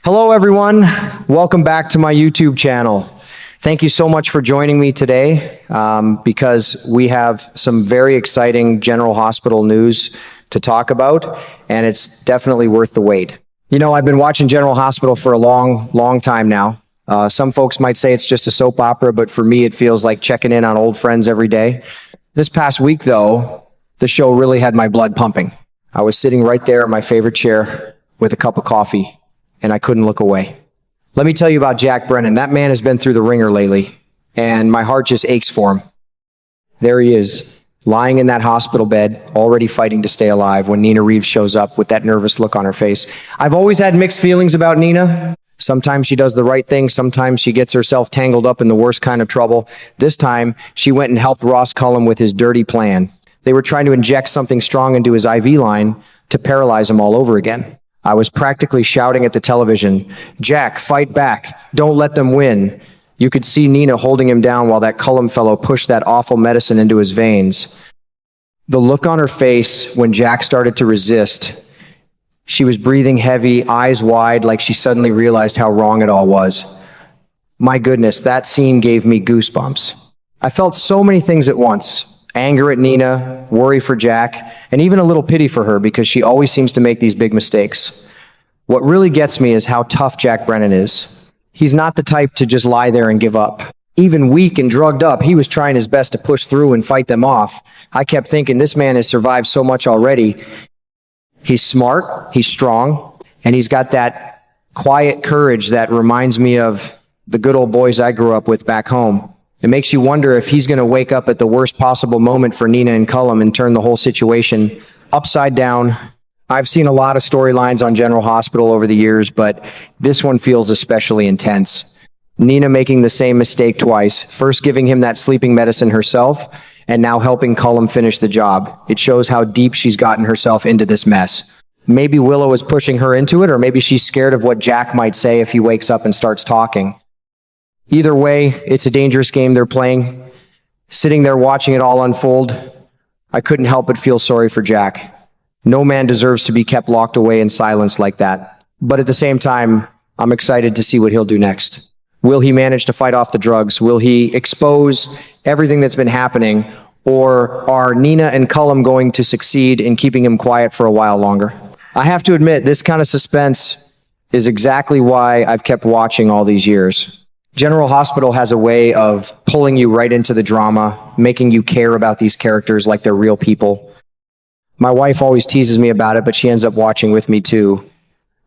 Hello everyone, welcome back to my YouTube channel. Thank you so much for joining me today because we have some very exciting General Hospital news to talk about, and it's definitely worth the wait. You know, I've been watching General Hospital for a long time now. Some folks might say it's just a soap opera, but for me it feels like checking in on old friends every day. This past week though, the show really had my blood pumping. I was sitting right there in my favorite chair with a cup of coffee, and I couldn't look away. Let me tell you about Jack Brennan. That man has been through the ringer lately, and my heart just aches for him. There he is, lying in that hospital bed, already fighting to stay alive when Nina Reeves shows up with that nervous look on her face. I've always had mixed feelings about Nina. Sometimes she does the right thing, sometimes she gets herself tangled up in the worst kind of trouble. This time, she went and helped Ross Cullum with his dirty plan. They were trying to inject something strong into his IV line to paralyze him all over again. I was practically shouting at the television, "Jack, fight back. Don't let them win." You could see Nina holding him down while that Cullum fellow pushed that awful medicine into his veins. The look on her face when Jack started to resist, she was breathing heavy, eyes wide, like she suddenly realized how wrong it all was. My goodness, that scene gave me goosebumps. I felt so many things at once. Anger at Nina, worry for Jack, and even a little pity for her because she always seems to make these big mistakes. What really gets me is how tough Jack Brennan is. He's not the type to just lie there and give up. Even weak and drugged up, he was trying his best to push through and fight them off. I kept thinking, this man has survived so much already. He's smart, he's strong, and he's got that quiet courage that reminds me of the good old boys I grew up with back home. It makes you wonder if he's going to wake up at the worst possible moment for Nina and Cullum and turn the whole situation upside down. I've seen a lot of storylines on General Hospital over the years, but this one feels especially intense. Nina making the same mistake twice, first giving him that sleeping medicine herself, and now helping Cullum finish the job. It shows how deep she's gotten herself into this mess. Maybe Willow is pushing her into it, or maybe she's scared of what Jack might say if he wakes up and starts talking. Either way, it's a dangerous game they're playing. Sitting there watching it all unfold, I couldn't help but feel sorry for Jack. No man deserves to be kept locked away in silence like that. But at the same time, I'm excited to see what he'll do next. Will he manage to fight off the drugs? Will he expose everything that's been happening? Or are Nina and Cullum going to succeed in keeping him quiet for a while longer? I have to admit, this kind of suspense is exactly why I've kept watching all these years. General Hospital has a way of pulling you right into the drama, making you care about these characters like they're real people. My wife always teases me about it, but she ends up watching with me too.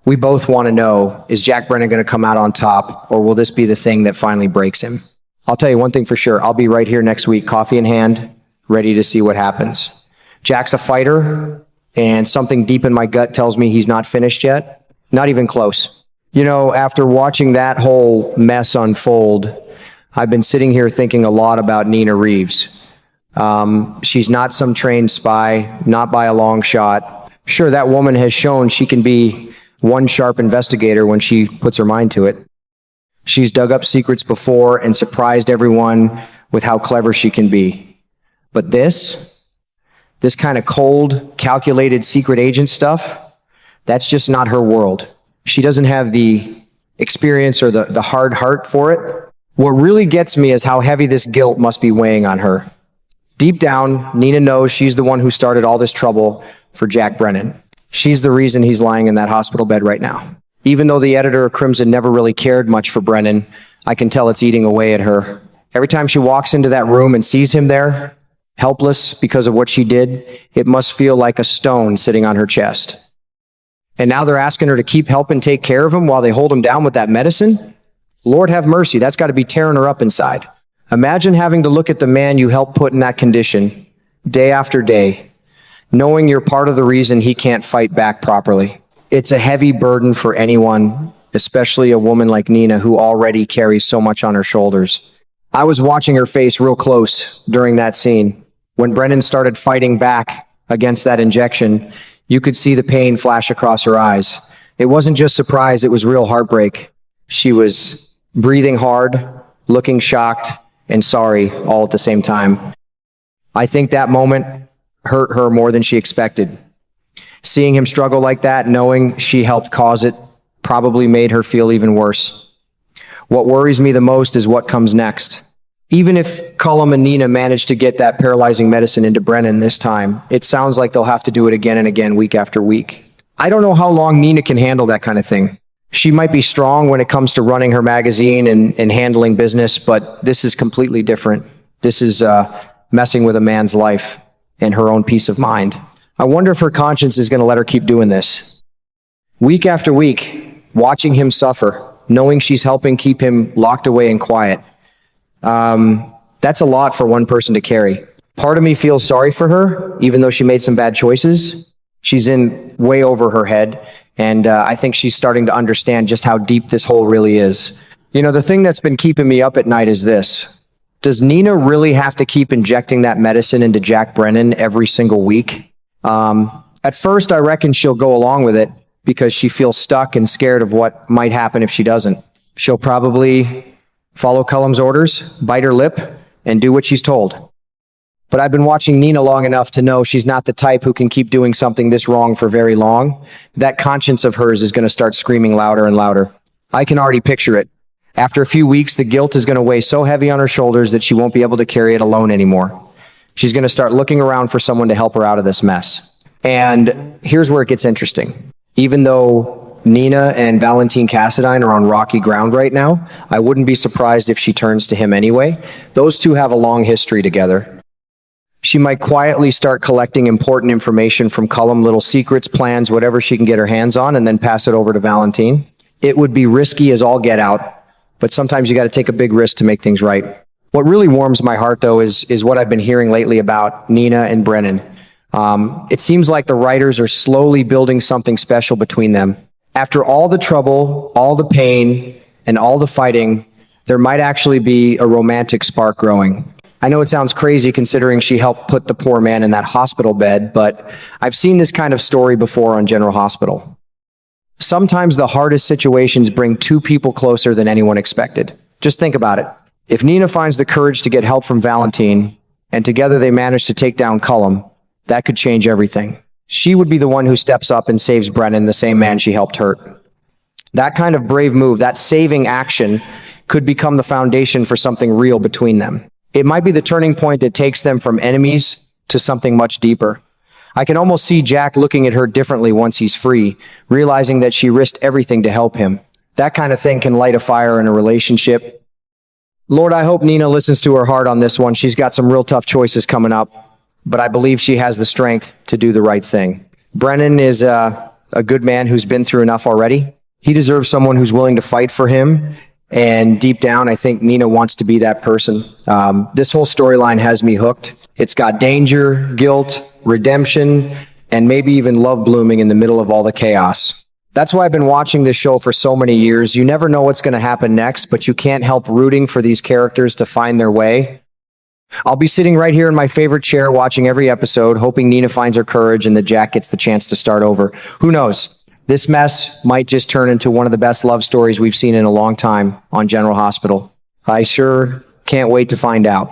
We both want to know, is Jack Brennan going to come out on top, or will this be the thing that finally breaks him? I'll tell you one thing for sure, I'll be right here next week, coffee in hand, ready to see what happens. Jack's a fighter, and something deep in my gut tells me he's not finished yet. Not even close. You know, after watching that whole mess unfold, I've been sitting here thinking a lot about Nina Reeves. She's not some trained spy, not by a long shot. Sure, that woman has shown she can be one sharp investigator when she puts her mind to it. She's dug up secrets before and surprised everyone with how clever she can be. But this kind of cold, calculated secret agent stuff, that's just not her world. She doesn't have the experience or the hard heart for it. What really gets me is how heavy this guilt must be weighing on her. Deep down, Nina knows she's the one who started all this trouble for Jack Brennan. She's the reason he's lying in that hospital bed right now. Even though the editor of Crimson never really cared much for Brennan, I can tell it's eating away at her. Every time she walks into that room and sees him there, helpless because of what she did, it must feel like a stone sitting on her chest. And now they're asking her to keep helping take care of him while they hold him down with that medicine? Lord have mercy, that's got to be tearing her up inside. Imagine having to look at the man you helped put in that condition day after day, knowing you're part of the reason he can't fight back properly. It's a heavy burden for anyone, especially a woman like Nina who already carries so much on her shoulders. I was watching her face real close during that scene. When Brennan started fighting back against that injection, you could see the pain flash across her eyes. It wasn't just surprise, it was real heartbreak. She was breathing hard, looking shocked, and sorry all at the same time. I think that moment hurt her more than she expected. Seeing him struggle like that, knowing she helped cause it, probably made her feel even worse. What worries me the most is what comes next. Even if Cullum and Nina manage to get that paralyzing medicine into Brennan this time, it sounds like they'll have to do it again and again, week after week. I don't know how long Nina can handle that kind of thing. She might be strong when it comes to running her magazine and handling business, but this is completely different. This is messing with a man's life and her own peace of mind. I wonder if her conscience is going to let her keep doing this. Week after week, watching him suffer, knowing she's helping keep him locked away and quiet. That's a lot for one person to carry. Part of me feels sorry for her, even though she made some bad choices. She's in way over her head, and I think she's starting to understand just how deep this hole really is. You know, the thing that's been keeping me up at night is this. Does Nina really have to keep injecting that medicine into Jack Brennan every single week? At first, I reckon she'll go along with it because she feels stuck and scared of what might happen if she doesn't. She'll probably follow Cullum's orders, bite her lip, and do what she's told. But I've been watching Nina long enough to know she's not the type who can keep doing something this wrong for very long. That conscience of hers is going to start screaming louder and louder. I can already picture it. After a few weeks, the guilt is going to weigh so heavy on her shoulders that she won't be able to carry it alone anymore. She's going to start looking around for someone to help her out of this mess. And here's where it gets interesting. Even though Nina and Valentine Cassadine are on rocky ground right now, I wouldn't be surprised if she turns to him anyway. Those two have a long history together. She might quietly start collecting important information from Cullum, little secrets, plans, whatever she can get her hands on, and then pass it over to Valentine. It would be risky as all get out, but sometimes you got to take a big risk to make things right. What really warms my heart, though, is what I've been hearing lately about Nina and Brennan. It seems like the writers are slowly building something special between them. After all the trouble, all the pain, and all the fighting, there might actually be a romantic spark growing. I know it sounds crazy considering she helped put the poor man in that hospital bed, but I've seen this kind of story before on General Hospital. Sometimes the hardest situations bring two people closer than anyone expected. Just think about it. If Nina finds the courage to get help from Valentine, and together they manage to take down Cullum, that could change everything. She would be the one who steps up and saves Brennan, the same man she helped hurt. That kind of brave move, that saving action, could become the foundation for something real between them. It might be the turning point that takes them from enemies to something much deeper. I can almost see Jack looking at her differently once he's free, realizing that she risked everything to help him. That kind of thing can light a fire in a relationship. Lord, I hope Nina listens to her heart on this one. She's got some real tough choices coming up, but I believe she has the strength to do the right thing. Brennan is a good man who's been through enough already. He deserves someone who's willing to fight for him. And deep down, I think Nina wants to be that person. This whole storyline has me hooked. It's got danger, guilt, redemption, and maybe even love blooming in the middle of all the chaos. That's why I've been watching this show for so many years. You never know what's going to happen next, but you can't help rooting for these characters to find their way. I'll be sitting right here in my favorite chair watching every episode, hoping Nina finds her courage and that Jack gets the chance to start over. Who knows? This mess might just turn into one of the best love stories we've seen in a long time on General Hospital. I sure can't wait to find out.